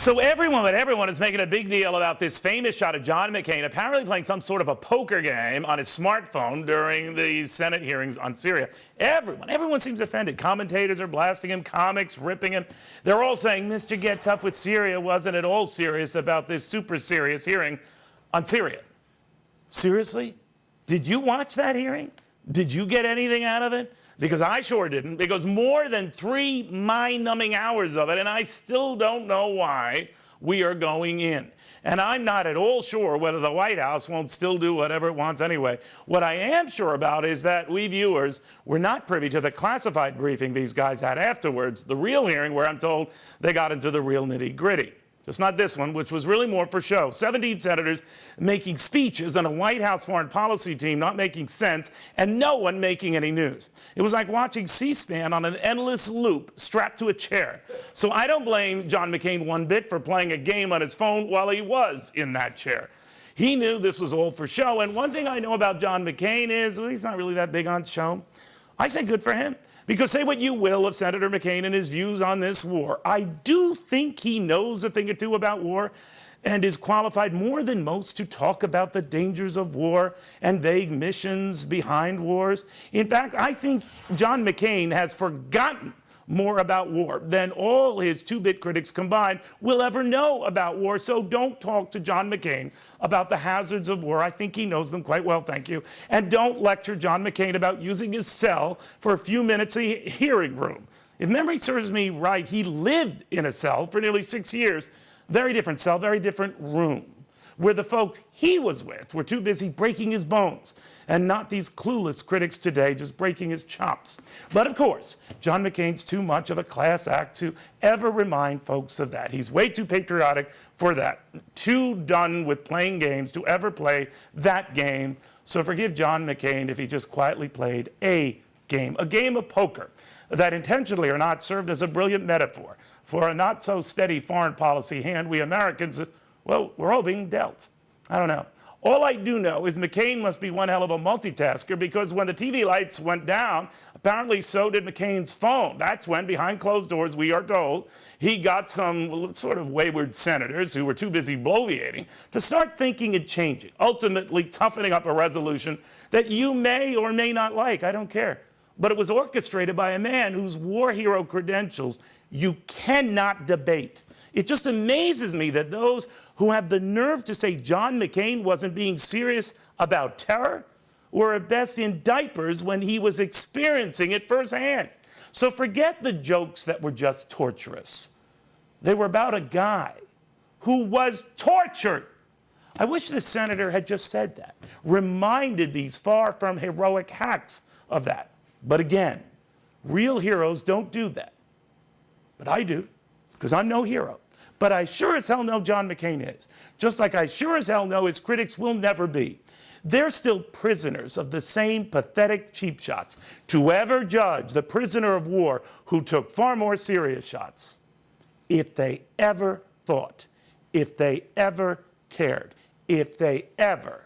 So everyone is making a big deal about this famous shot of John McCain apparently playing some sort of a poker game on his smartphone during the Senate hearings on Syria. Everyone seems offended. Commentators are blasting him, comics ripping him. They're all saying, Mr. Get Tough with Syria wasn't at all serious about this super serious hearing on Syria. Seriously? Did you watch that hearing? Did you get anything out of it? Because I sure didn't, because more than 3 mind-numbing hours of it, and I still don't know why we are going in. And I'm not at all sure whether the White House won't still do whatever it wants anyway. What I am sure about is that we viewers were not privy to the classified briefing these guys had afterwards, the real hearing where I'm told they got into the real nitty-gritty. Just not this one, which was really more for show. 17 senators making speeches and a White House foreign policy team not making sense and no one making any news. It was like watching C-SPAN on an endless loop strapped to a chair. So I don't blame John McCain one bit for playing a game on his phone while he was in that chair. He knew this was all for show, and one thing I know about John McCain is, well, he's not really that big on show. I say good for him. Because say what you will of Senator McCain and his views on this war, I do think he knows a thing or two about war and is qualified more than most to talk about the dangers of war and vague missions behind wars. In fact, I think John McCain has forgotten more about war than all his two-bit critics combined will ever know about war. So don't talk to John McCain about the hazards of war. I think he knows them quite well, thank you. And don't lecture John McCain about using his cell for a few minutes in a hearing room. If memory serves me right, he lived in a cell for nearly 6 years. Very different cell, very different room, where the folks he was with were too busy breaking his bones, and not these clueless critics today just breaking his chops. But of course, John McCain's too much of a class act to ever remind folks of that. He's way too patriotic for that, too done with playing games to ever play that game. So forgive John McCain if he just quietly played a game of poker that intentionally or not served as a brilliant metaphor for a not so steady foreign policy hand we Americans, well, we're all being dealt. I don't know. All I do know is McCain must be one hell of a multitasker, because when the TV lights went down, apparently so did McCain's phone. That's when, behind closed doors, we are told, he got some sort of wayward senators who were too busy bloviating to start thinking and changing, ultimately toughening up a resolution that you may or may not like. I don't care. But it was orchestrated by a man whose war hero credentials you cannot debate. It just amazes me that those who have the nerve to say John McCain wasn't being serious about terror were at best in diapers when he was experiencing it firsthand. So forget the jokes that were just torturous. They were about a guy who was tortured. I wish the senator had just said that, reminded these far from heroic hacks of that. But again, real heroes don't do that. But I do, because I'm no hero. But I sure as hell know John McCain is. Just like I sure as hell know his critics will never be. They're still prisoners of the same pathetic cheap shots to ever judge the prisoner of war who took far more serious shots. If they ever thought, if they ever cared, if they ever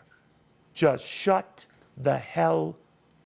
just shut the hell